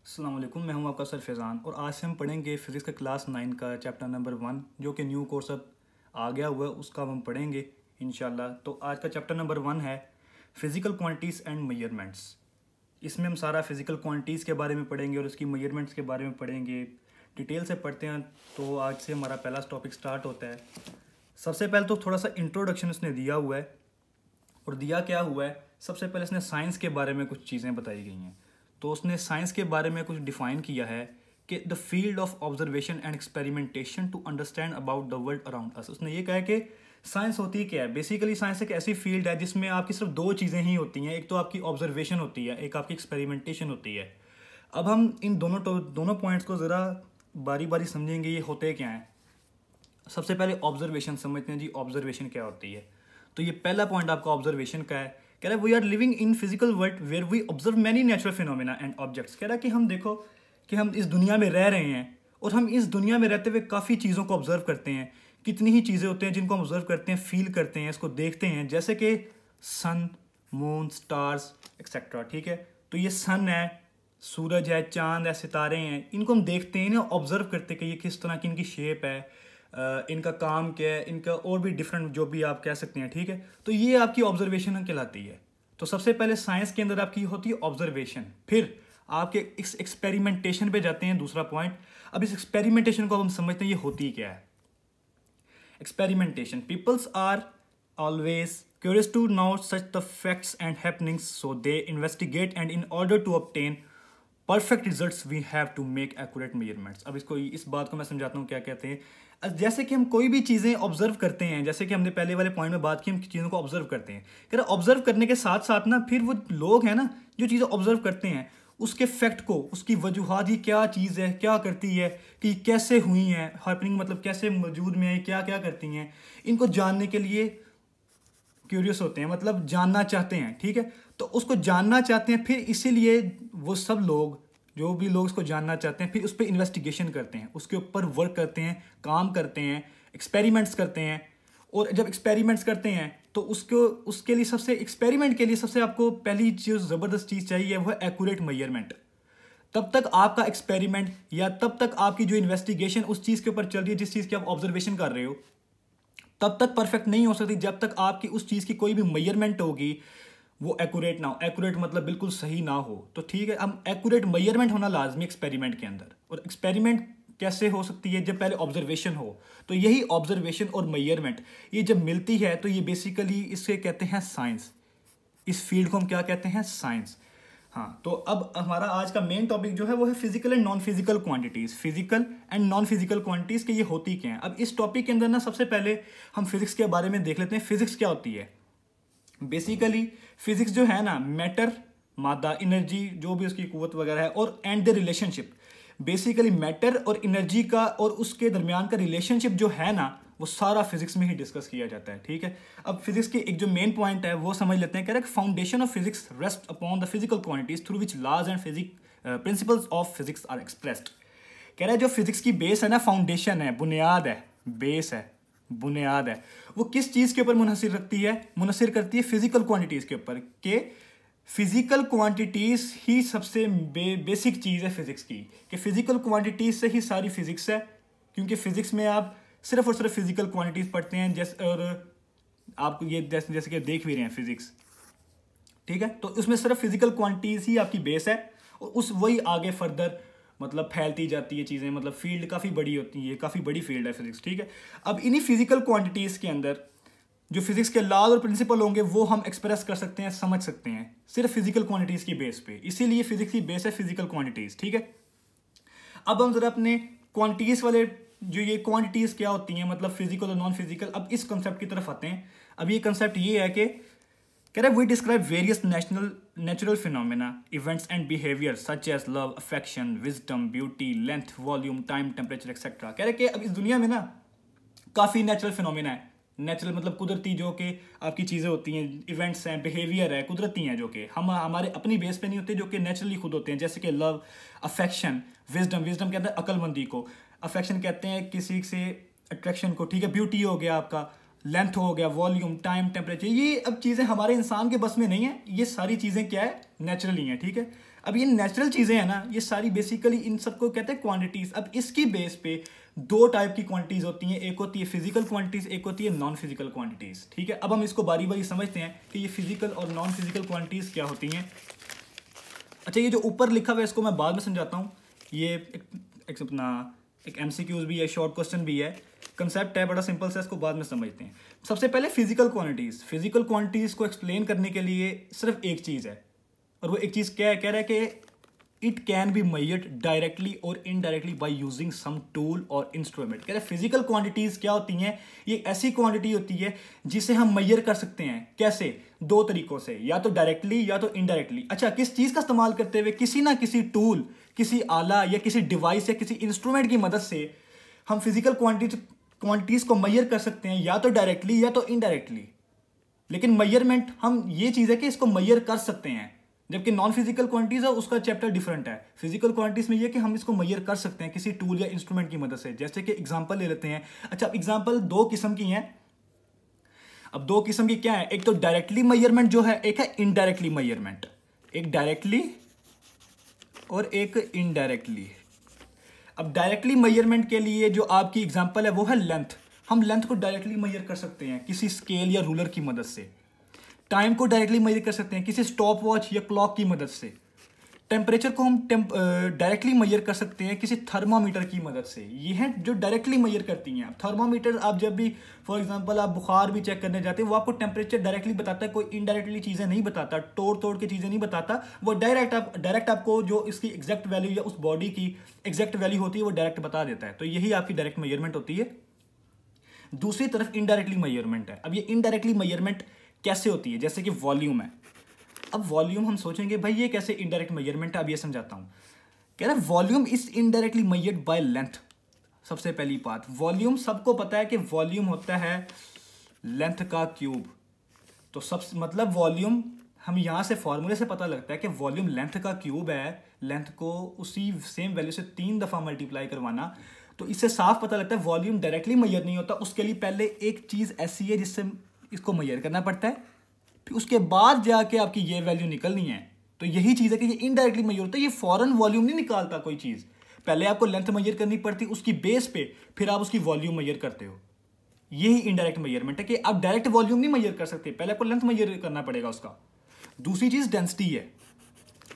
अस्सलाम वालेकुम, मैं हूं आपका सर फैज़ान और आज से हम पढ़ेंगे फ़िज़िक्स का क्लास 9 का चैप्टर नंबर 1 जो कि न्यू कोर्स अब आ गया हुआ है, उसका हम पढ़ेंगे इंशाल्लाह। तो आज का चैप्टर नंबर 1 है फ़िज़िकल क्वांटिटीज़ एंड मेजरमेंट्स। इसमें हम सारा फ़िज़िकल क्वांटिटीज़ के बारे में पढ़ेंगे और उसकी मेजरमेंट्स के बारे में पढ़ेंगे। डिटेल से पढ़ते हैं। तो आज से हमारा पहला टॉपिक स्टार्ट होता है। सबसे पहले तो थोड़ा सा इंट्रोडक्शन उसने दिया हुआ है। और दिया क्या हुआ है, सबसे पहले इसने साइंस के बारे में कुछ चीज़ें बताई गई हैं। तो उसने साइंस के बारे में कुछ डिफाइन किया है कि the field of observation and experimentation to understand about the world around us. उसने ये कहा है कि साइंस होती क्या है। बेसिकली साइंस एक ऐसी फील्ड है जिसमें आपकी सिर्फ दो चीज़ें ही होती हैं, एक तो आपकी ऑब्जर्वेशन होती है, एक आपकी एक्सपेरिमेंटेशन होती है। अब हम इन दोनों पॉइंट्स को ज़रा बारी बारी समझेंगे, ये होते क्या हैं। सबसे पहले ऑब्जर्वेशन समझते हैं जी, ऑब्जर्वेशन क्या होती है। तो ये पहला पॉइंट आपका ऑब्जर्वेशन का है। कह रहा है we are living in physical world where we observe many natural phenomena and objects. कह रहा है कि हम देखो कि हम इस दुनिया में रह रहे हैं और हम इस दुनिया में रहते हुए काफ़ी चीज़ों को ऑब्जर्व करते हैं। कितनी ही चीज़ें होती हैं जिनको हम ऑब्जर्व करते हैं, फील करते हैं, इसको देखते हैं, जैसे कि सन, मून, स्टार्स एक्सेट्रा। ठीक है, तो ये सन है, सूरज है, चांद है, सितारे हैं, इनको हम देखते हैं, इन्हें ऑब्जर्व करते हैं कि ये किस तरह की इनकी शेप है, इनका काम क्या है, इनका और भी डिफरेंट जो भी आप कह सकते हैं। ठीक है, तो ये आपकी ऑब्जर्वेशन कहलाती है। तो सबसे पहले साइंस के अंदर आपकी होती है ऑब्जर्वेशन, फिर आपके इस एक्सपेरिमेंटेशन पे जाते हैं, दूसरा पॉइंट। अब इस एक्सपेरिमेंटेशन को हम समझते हैं ये होती क्या है। Experimentation, peoples are always curious to know such the facts and happenings, so they investigate and in order to obtain perfect results we have to make accurate measurements. अब इस बात को मैं समझाता हूँ क्या कहते हैं। जैसे कि हम कोई भी चीज़ें ऑब्जर्व करते हैं, जैसे कि हमने पहले वाले पॉइंट में बात की, हम चीज़ों को ऑब्जर्व करते हैं। कह रहे ऑब्जर्व करने के साथ साथ ना फिर वो लोग हैं ना जो चीज़ें ऑब्जर्व करते हैं, उसके फैक्ट को, उसकी वजूहात, ये क्या चीज़ है, क्या करती है, कि कैसे हुई हैं हैपनिंग, मतलब कैसे वजूद में है, क्या क्या करती हैं, इनको जानने के लिए क्यूरियस होते हैं, मतलब जानना चाहते हैं। ठीक है, तो उसको जानना चाहते हैं, फिर इसीलिए वो सब लोग, जो भी लोग उसको जानना चाहते हैं, फिर उस पर इन्वेस्टिगेशन करते हैं, उसके ऊपर वर्क करते हैं, काम करते हैं, एक्सपेरिमेंट्स करते हैं। और जब एक्सपेरिमेंट्स करते हैं तो उसके लिए एक्सपेरिमेंट के लिए सबसे आपको पहली जो ज़बरदस्त चीज़ चाहिए वो है एक्यूरेट मेजरमेंट। तब तक आपका एक्सपेरिमेंट या तब तक आपकी जो इन्वेस्टिगेशन उस चीज़ के ऊपर चल रही है, जिस चीज़ की आप ऑब्जर्वेशन कर रहे हो, तब तक परफेक्ट नहीं हो सकती जब तक आपकी उस चीज़ की कोई भी मेजरमेंट होगी वो एक्यूरेट ना हो। एक्यूरेट मतलब बिल्कुल सही ना हो। तो ठीक है, अब एक्यूरेट मेजरमेंट होना लाजमी एक्सपेरिमेंट के अंदर। और एक्सपेरिमेंट कैसे हो सकती है, जब पहले ऑब्जर्वेशन हो। तो यही ऑब्जर्वेशन और मेजरमेंट ये जब मिलती है तो ये बेसिकली इससे कहते हैं साइंस। इस फील्ड को हम क्या कहते हैं, साइंस। हाँ, तो अब हमारा आज का मेन टॉपिक जो है वो है physical and non physical quantities. Physical and non physical quantities के ये होती क्या हैं। अब इस टॉपिक के अंदर ना सबसे पहले हम फिजिक्स के बारे में देख लेते हैं। फिजिक्स क्या होती है। बेसिकली फिजिक्स जो है ना, मैटर, मादा, एनर्जी, जो भी उसकी कुव्वत वगैरह है, और and the relationship. Basically matter और एनर्जी का और उसके दरमियान का रिलेशनशिप जो है ना, वो सारा फिजिक्स में ही डिस्कस किया जाता है। ठीक है, अब फिजिक्स के एक जो मेन पॉइंट है वो समझ लेते हैं। कह रहे हैं foundation of physics rest upon the physical quantities through which laws and principles of physics are expressed. कह रहा है जो फिजिक्स की बेस है ना, फाउंडेशन है, बुनियाद है, बेस है, बुनियाद है, वो किस चीज़ के ऊपर मुनहसिर करती है फिजिकल क्वांटिटीज़ के ऊपर। के फिजिकल क्वांटिटीज़ ही सबसे बेसिक चीज़ है फिजिक्स की, कि फिजिकल क्वांटिटीज़ से ही सारी फिजिक्स है। क्योंकि फिजिक्स में आप सिर्फ और सिर्फ फिजिकल क्वांटिटीज़ पढ़ते हैं, जैसे, और आपको ये जैसे कि देख भी रहे हैं फिजिक्स। ठीक है, तो उसमें सिर्फ फिजिकल क्वांटिटीज़ ही आपकी बेस है, और उस वही आगे फर्दर मतलब फैलती जाती है चीज़ें, मतलब फील्ड काफ़ी बड़ी होती है, काफ़ी बड़ी फील्ड है फिजिक्स। ठीक है, अब इन्हीं फिजिकल क्वांटिटीज़ के अंदर जो फिजिक्स के लॉज और प्रिंसिपल होंगे वो हम एक्सप्रेस कर सकते हैं, समझ सकते हैं सिर्फ फिजिकल क्वांटिटीज़ की बेस पे। इसीलिए फिजिक्स की बेस है फिजिकल क्वांटिटीज़। ठीक है, अब हम जरा अपने क्वांटिटीज़ वाले जो ये क्वांटिटीज़ क्या होती हैं, मतलब फिजिकल और नॉन फिजिकल, अब इस कंसेप्ट की तरफ आते हैं। अब ये कंसेप्ट ये है कि कह रहा है we describe various natural phenomena, events and behaviour such as love, affection, wisdom, beauty, length, volume, time, temperature etcetera. कह रहे कि अब इस दुनिया में ना काफ़ी नेचुरल फिनोमेना है। नेचुरल मतलब कुदरती, जो कि आपकी चीज़ें होती हैं, इवेंट्स हैं, बिहेवियर है, कुदरती हैं, जो कि हम हमारे अपनी बेस पे नहीं होते, जो कि नेचुरली खुद होते हैं। जैसे कि लव, अफेक्शन, विजडम कहते हैं अक्लमंदी को, अफेक्शन कहते हैं किसी से अट्रैक्शन को। ठीक है, ब्यूटी हो गया आपका, लेंथ हो गया, वॉल्यूम, टाइम, टेम्परेचर, ये अब चीज़ें हमारे इंसान के बस में नहीं है। ये सारी चीज़ें क्या है, नेचुरली हैं। ठीक है, अब ये नेचुरल चीज़ें हैं ना, ये सारी बेसिकली इन सबको कहते हैं क्वांटिटीज़। अब इसकी बेस पे दो टाइप की क्वांटिटीज़ होती हैं, एक होती है फिजिकल क्वांटिटीज़, एक होती है नॉन फिजिकल क्वांटिटीज़। ठीक है, अब हम इसको बारी बारी समझते हैं कि ये फिजिकल और नॉन फिजिकल क्वांटिटीज़ क्या होती हैं। अच्छा, ये जो ऊपर लिखा हुआ है इसको मैं बाद में समझाता हूँ। ये एक MCQs भी है, शॉर्ट क्वेश्चन भी है, कंसेप्ट है बड़ा सिंपल सा, इसको बाद में समझते हैं। सबसे पहले फिजिकल क्वांटिटीज़। फिजिकल क्वांटिटीज़ को एक्सप्लेन करने के लिए सिर्फ एक चीज़ है, और वो एक चीज़ क्या है, कह रहा है कि it can be measured directly और indirectly by using some tool और इंस्ट्रूमेंट। कह रहे फिजिकल क्वांटिटीज़ क्या होती हैं, ये ऐसी क्वांटिटी होती है जिसे हम मेजर कर सकते हैं। कैसे? दो तरीकों से, या तो डायरेक्टली या तो इनडायरेक्टली। अच्छा, किस चीज़ का इस्तेमाल करते हुए? किसी ना किसी टूल, किसी आला या किसी डिवाइस या किसी इंस्ट्रूमेंट की मदद से हम फिजिकल क्वांटिटीज़ को मेजर कर सकते हैं, या तो डायरेक्टली या तो इनडायरेक्टली। लेकिन मेजरमेंट, हम ये चीज़ है कि इसको मेजर कर सकते हैं, जबकि नॉन फिजिकल क्वांटिटीज है उसका चैप्टर डिफरेंट है। फिजिकल क्वांटिटीज में ये कि हम इसको मेजर कर सकते हैं किसी टूल या इंस्ट्रूमेंट की मदद से। जैसे कि एग्जांपल ले लेते हैं। अच्छा, एग्जांपल दो किस्म की हैं। अब दो किस्म की क्या है, एक तो डायरेक्टली मेजरमेंट जो है, एक है इनडायरेक्टली मेजरमेंट। एक डायरेक्टली और एक इनडायरेक्टली। अब डायरेक्टली मेजरमेंट के लिए जो आपकी एग्जांपल है वो है लेंथ। हम लेंथ को डायरेक्टली मेजर कर सकते हैं किसी स्केल या रूलर की मदद से। टाइम को डायरेक्टली मेजर कर सकते हैं किसी स्टॉप वॉच या क्लॉक की मदद से। टेम्परेचर को हम डायरेक्टली मेजर कर सकते हैं किसी थर्मामीटर की मदद से। ये हैं जो डायरेक्टली मेजर करती हैं। थर्मामीटर, आप जब भी फॉर एग्जांपल आप बुखार भी चेक करने जाते हैं, वो आपको टेम्परेचर डायरेक्टली बताता है, कोई इनडायरेक्टली चीज़ें नहीं बताता, तोड़ के चीज़ें नहीं बताता। वो डायरेक्ट आपको जो इसकी एग्जैक्ट वैल्यू या उस बॉडी की एग्जैक्ट वैल्यू होती है वो डायरेक्ट बता देता है। तो यही आपकी डायरेक्ट मेजरमेंट होती है। दूसरी तरफ इनडायरेक्टली मेजरमेंट है। अब ये इनडायरेक्टली मेजरमेंट कैसे होती है? जैसे कि वॉल्यूम है। अब वॉल्यूम हम सोचेंगे भाई ये कैसे इनडायरेक्ट मेजरमेंट है, अब ये समझाता हूं। कह रहा है volume is indirectly measured by length. सबसे पहली बात, वॉल्यूम सबको पता है कि वॉल्यूम होता है लेंथ का क्यूब। तो सब मतलब वॉल्यूम हम यहां से फॉर्मूले से पता लगता है कि वॉल्यूम लेंथ का क्यूब है। लेंथ को उसी सेम वैल्यू से 3 दफा मल्टीप्लाई करवाना, तो इससे साफ पता लगता है वॉल्यूम डायरेक्टली मेजर नहीं होता। उसके लिए पहले एक चीज ऐसी है जिससे इसको मेजर करना पड़ता है, फिर उसके बाद जाके आपकी ये वैल्यू निकलनी है। तो यही चीज़ है कि ये इनडायरेक्टली मेजर होता है। ये फॉरन वॉल्यूम नहीं निकालता कोई चीज़, पहले आपको लेंथ मेजर करनी पड़ती, उसकी बेस पे फिर आप उसकी वॉल्यूम मेजर करते हो। यही इनडायरेक्ट मेजरमेंट है कि आप डायरेक्ट वॉल्यूम नहीं मेजर कर सकते, पहले आपको लेंथ मेजर करना पड़ेगा उसका। दूसरी चीज़ डेंसिटी है।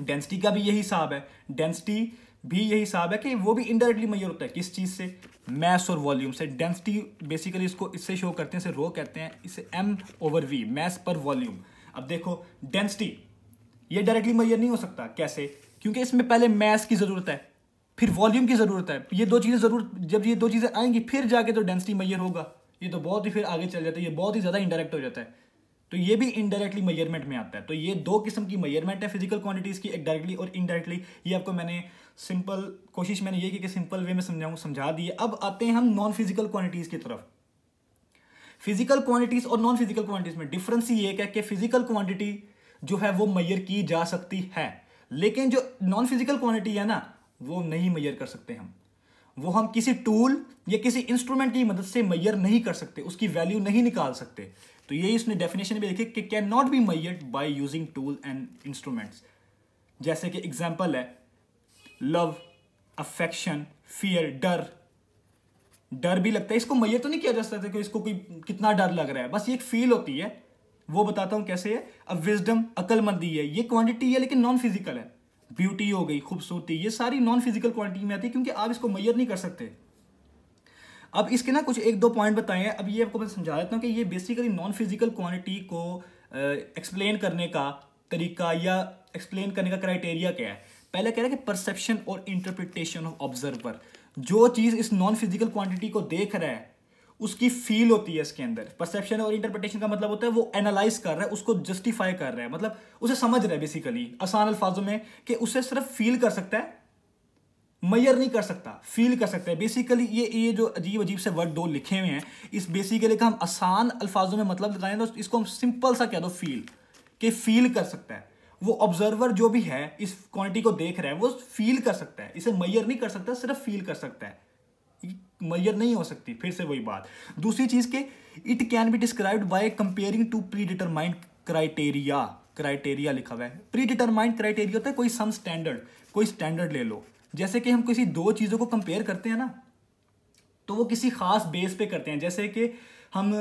डेंसिटी का भी यही हिसाब है। डेंसिटी भी यही हिसाब है कि वो भी इनडायरेक्टली मेजर होता है। किस चीज़ से? मैस और वॉल्यूम से। डेंसिटी बेसिकली इसको इससे शो करते हैं, इसे रो कहते हैं, इसे M/V, मैस पर वॉल्यूम। अब देखो डेंसिटी ये डायरेक्टली मेजर नहीं हो सकता। कैसे? क्योंकि इसमें पहले मैस की ज़रूरत है, फिर वॉल्यूम की ज़रूरत है। ये दो चीज़ें जब ये दो चीज़ें आएंगी फिर जाके तो डेंसिटी मेजर होगा। ये तो बहुत ही फिर आगे चल जाता है, ये बहुत ही ज़्यादा इनडायरेक्ट हो जाता है। तो ये भी इनडायरेक्टली मेजरमेंट में आता है। तो ये दो किस्म की मेजरमेंट है फिजिकल क्वांटिटीज़ की, एक डायरेक्टली और इनडायरेक्टली। ये आपको मैंने कोशिश मैंने ये की कि सिंपल वे में समझा दिए। अब आते हैं हम नॉन फिजिकल क्वांटिटीज़ की तरफ। फिजिकल क्वांटिटीज़ और नॉन फिजिकल क्वांटिटीज़ में डिफरेंस ये है कि फिजिकल क्वांटिटी जो है वो मेजर की जा सकती है, लेकिन जो नॉन फिजिकल क्वांटिटी है ना वो नहीं मेजर कर सकते हम। वो हम किसी टूल या किसी इंस्ट्रूमेंट की मदद से मेजर नहीं कर सकते, उसकी वैल्यू नहीं निकाल सकते। तो यही इसने डेफिनेशन भी लिखी कि can not be measured by using tool and instruments. जैसे कि एग्जांपल है लव, अफेक्शन, फियर, डर। डर भी लगता है, इसको मेजर तो नहीं किया जा सकता कि इसको कोई कितना डर लग रहा है, बस ये एक फील होती है। वो बताता हूं कैसे है। अब विजडम, अक्लमंदी है, ये क्वांटिटी है लेकिन नॉन फिजिकल है। ब्यूटी हो गई, खूबसूरती, ये सारी नॉन फिजिकल क्वांटिटी में आती है क्योंकि आप इसको मेजर नहीं कर सकते। अब इसके ना कुछ एक दो पॉइंट बताए हैं। अब ये आपको मैं समझा देता हूँ कि ये बेसिकली नॉन फिजिकल क्वांटिटी को एक्सप्लेन करने का तरीका या एक्सप्लेन करने का क्राइटेरिया क्या है। पहले कह रहा है कि परसेप्शन और इंटरप्रिटेशन ऑफ ऑब्जर्वर। जो चीज़ इस नॉन फिजिकल क्वांटिटी को देख रहा है उसकी फील होती है इसके अंदर। परसेप्शन और इंटरप्रिटेशन का मतलब होता है वो एनालाइज कर रहा है, उसको जस्टिफाई कर रहा है, मतलब उसे समझ रहा है बेसिकली आसान अल्फाजों में, कि उसे सिर्फ फील कर सकता है, मेजर नहीं कर सकता, फील कर सकता है। बेसिकली ये जो अजीब अजीब से वर्ड दो लिखे हुए हैं, इस बेसिकली का हम आसान अल्फाजों में मतलब बताएं तो इसको हम सिंपल सा कह दो फील, कि फील कर सकता है। वो ऑब्जर्वर जो भी है इस क्वांटिटी को देख रहा है वो फील कर सकता है, इसे मेजर नहीं कर सकता, सिर्फ फील कर सकता है, मेजर नहीं हो सकती। फिर से वही बात। दूसरी चीज के it can be described by comparing to pre determined criteria. Criteria लिखा हुआ है। प्री डिटरमाइंड क्राइटेरिया होता है कोई सम स्टैंडर्ड, कोई स्टैंडर्ड ले लो। जैसे कि हम किसी दो चीज़ों को कंपेयर करते हैं ना, तो वो किसी खास बेस पे करते हैं। जैसे कि हम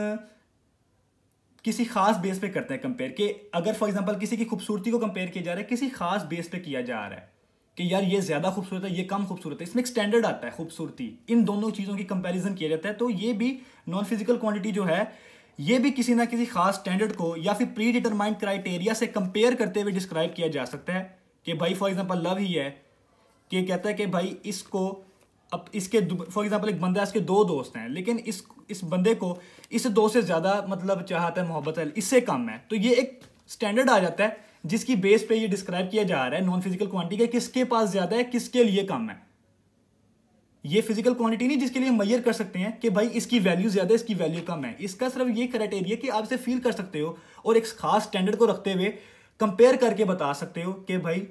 किसी खास बेस पे करते हैं कंपेयर, कि अगर फॉर एग्जांपल किसी की खूबसूरती को कंपेयर किया जा रहा है, किसी खास बेस पे किया जा रहा है कि यार ये ज़्यादा खूबसूरत है, ये कम खूबसूरत है, इसमें एक स्टैंडर्ड आता है खूबसूरती, इन दोनों चीज़ों की कंपैरिजन किया जाता है। तो ये भी नॉन फिजिकल क्वांटिटी जो है, ये भी किसी ना किसी खास स्टैंडर्ड को या फिर प्री डिटरमाइंड क्राइटेरिया से कंपेयर करते हुए डिस्क्राइब किया जा सकता है। कि भाई फॉर एग्जांपल लव ही है, कि कहता है कि भाई इसको, अब इसके फॉर एग्जांपल एक बंदा है, इसके दो दोस्त हैं, लेकिन इस बंदे को इस दोस्त से ज़्यादा मतलब चाहता है, मोहब्बत है, इससे कम है। तो ये एक स्टैंडर्ड आ जाता है जिसकी बेस पे ये डिस्क्राइब किया जा रहा है नॉन फिजिकल क्वांटिटी का, किसके पास ज़्यादा है, किसके लिए कम है। ये फिजिकल क्वांटिटी नहीं जिसके लिए हम मेजर कर सकते हैं कि भाई इसकी वैल्यू ज़्यादा है, इसकी वैल्यू कम है। इसका सिर्फ ये क्राइटेरिया कि आप इसे फील कर सकते हो और एक खास स्टैंडर्ड को रखते हुए कंपेयर करके बता सकते हो कि भाई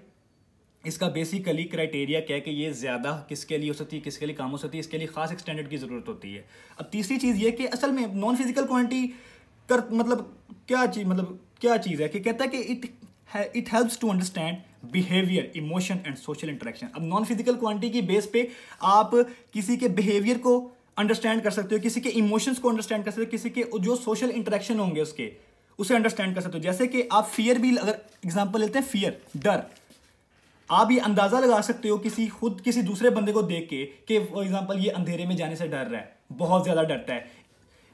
इसका बेसिकली क्राइटेरिया क्या है, कि ये ज़्यादा किसके लिए हो सकती है, किसके लिए कम हो सकती है, इसके लिए खास एक स्टैंडर्ड की ज़रूरत होती है। अब तीसरी चीज़ ये कि असल में नॉन फिजिकल क्वांटिटी कर मतलब क्या चीज़ है, कि कहता है कि it helps to understand behaviour, emotion and social interaction. अब नॉन फिजिकल क्वांटिटी की बेस पे आप किसी के बिहेवियर को अंडरस्टैंड कर सकते हो, किसी के इमोशंस को अंडरस्टैंड कर सकते हो, किसी के जो सोशल इंटरेक्शन होंगे उसके, उसे अंडरस्टैंड कर सकते हो। जैसे कि आप फियर भी, अगर एग्जाम्पल लेते हैं, फियर, डर, आप ये अंदाजा लगा सकते हो किसी दूसरे बंदे को देख के कि फॉर एग्जांपल ये अंधेरे में जाने से डर रहा है, बहुत ज्यादा डरता है।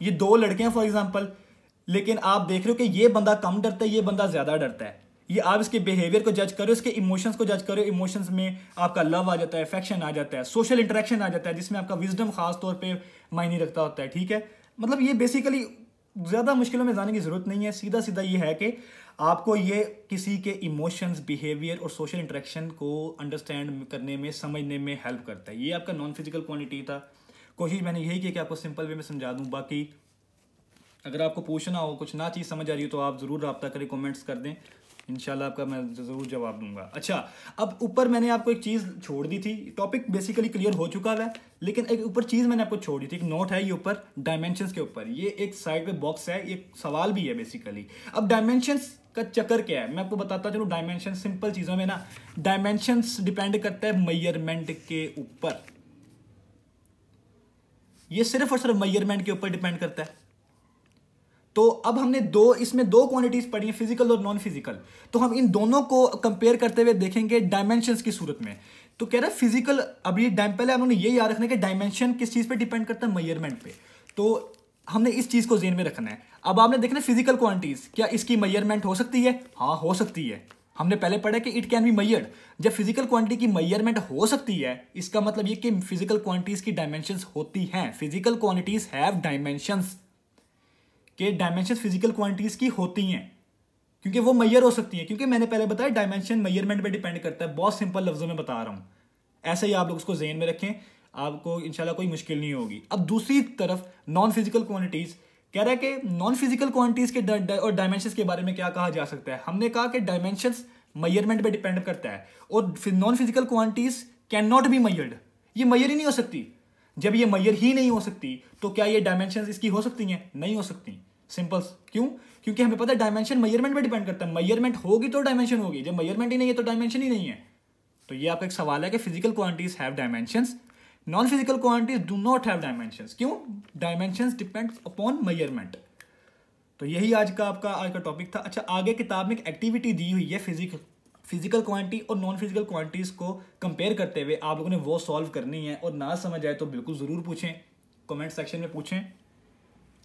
ये दो लड़के हैं फॉर एग्जांपल, लेकिन आप देख रहे हो कि ये बंदा कम डरता है, ये बंदा ज्यादा डरता है। ये आप इसके बिहेवियर को जज करो, इसके इमोशंस को जज करो। इमोशंस में आपका लव आ जाता है, अफेक्शन आ जाता है, सोशल इंटरेक्शन आ जाता है, जिसमें आपका विजडम खास तौर पर मायने रखता होता है। ठीक है, मतलब ये बेसिकली ज़्यादा मुश्किलों में जाने की ज़रूरत नहीं है। सीधा सीधा ये है कि आपको ये किसी के इमोशंस, बिहेवियर और सोशल इंटरेक्शन को अंडरस्टैंड करने में, समझने में हेल्प करता है। ये आपका नॉन फिजिकल क्वांटिटी था। कोशिश मैंने यही की कि आपको सिंपल वे में समझा दूं। बाकी अगर आपको पूछना हो, कुछ ना चीज़ समझ आ रही हो, तो आप ज़रूर रब्ता करें, कमेंट्स कर दें, इंशाल्लाह आपका मैं ज़रूर जवाब दूंगा। अच्छा, अब ऊपर मैंने आपको एक चीज़ छोड़ दी थी, टॉपिक बेसिकली क्लियर हो चुका है, लेकिन एक ऊपर चीज़ मैंने आपको छोड़ दी थी, एक नोट है ये ऊपर डायमेंशंस के ऊपर। ये एक साइड पे बॉक्स है, ये सवाल भी है बेसिकली। अब डायमेंशंस का चक्कर क्या है, मैं आपको बताता चलूँ। डायमेंशन सिंपल चीज़ों में ना, डायमेंशंस डिपेंड करता है मेजरमेंट के ऊपर। ये सिर्फ और सिर्फ मेजरमेंट के ऊपर डिपेंड करता है। तो अब हमने इसमें दो क्वांटिटीज पढ़ी हैं, फिजिकल और नॉन फिजिकल। तो हम इन दोनों को कंपेयर करते हुए देखेंगे डायमेंशंस की सूरत में। तो कह रहा है फिजिकल, अब ये पहले हमने ये याद रखना है कि डायमेंशन किस चीज पे डिपेंड करता है, मेजरमेंट पे। तो हमने इस चीज को ज़हन में रखना है। अब आपने देखना फिजिकल क्वांटिटीज, क्या इसकी मेजरमेंट हो सकती है? हाँ, हो सकती है। हमने पहले पढ़ा कि इट कैन बी मेजर्ड। जब फिजिकल क्वांटिटी की मेजरमेंट हो सकती है, इसका मतलब ये कि फिजिकल क्वांटिटीज की डायमेंशंस होती हैं। फिजिकल क्वांटिटीज हैव डायमेंशंस, के डायमेंशन फिजिकल क्वांटिटीज की होती हैं, क्योंकि वो मेजर हो सकती हैं। क्योंकि मैंने पहले बताया डायमेंशन मेजरमेंट पे डिपेंड करता है। बहुत सिंपल लफ्जों में बता रहा हूं, ऐसे ही आप लोग उसको ज़हन में रखें, आपको इंशाल्लाह कोई मुश्किल नहीं होगी। अब दूसरी तरफ नॉन फिजिकल क्वांटिटीज, कह रहा है कि नॉन फिजिकल क्वांटिटीज के और डायमेंशंस के बारे में क्या कहा जा सकता है। हमने कहा कि डायमेंशंस मेजरमेंट पे डिपेंड करता है, और non physical quantities can not be measured. ये मेजर ही नहीं हो सकती। जब ये मेजर ही नहीं हो सकती, तो क्या ये डायमेंशंस इसकी हो सकती हैं? नहीं हो सकती। सिंपल। क्यों? क्योंकि हमें पता है डायमेंशन मेजरमेंट पे डिपेंड करता है। मेजरमेंट होगी तो डायमेंशन होगी, जब मेजरमेंट ही नहीं है तो डायमेंशन ही नहीं है। तो ये आपका एक सवाल है कि physical quantities have dimensions, non physical quantities do not have dimensions. क्यों? Dimensions depend upon measurement. तो यही आज का टॉपिक था। अच्छा, आगे किताब में एक एक्टिविटी दी हुई है फिजिकल क्वांटिटी और नॉन फिजिकल क्वांटिटीज को कंपेयर करते हुए आप लोगों ने वो सॉल्व करनी है, और ना समझ आए तो बिल्कुल ज़रूर पूछें, कमेंट सेक्शन में पूछें,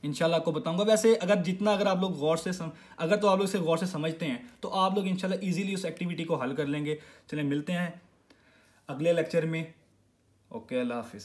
इंशाल्लाह आपको बताऊंगा। वैसे अगर आप लोग आप लोग इसे गौर से समझते हैं, तो आप लोग इंशाल्लाह इजीली उस एक्टिविटी को हल कर लेंगे। चलें, मिलते हैं अगले लेक्चर में। ओके, अल्लाह हाफिज़।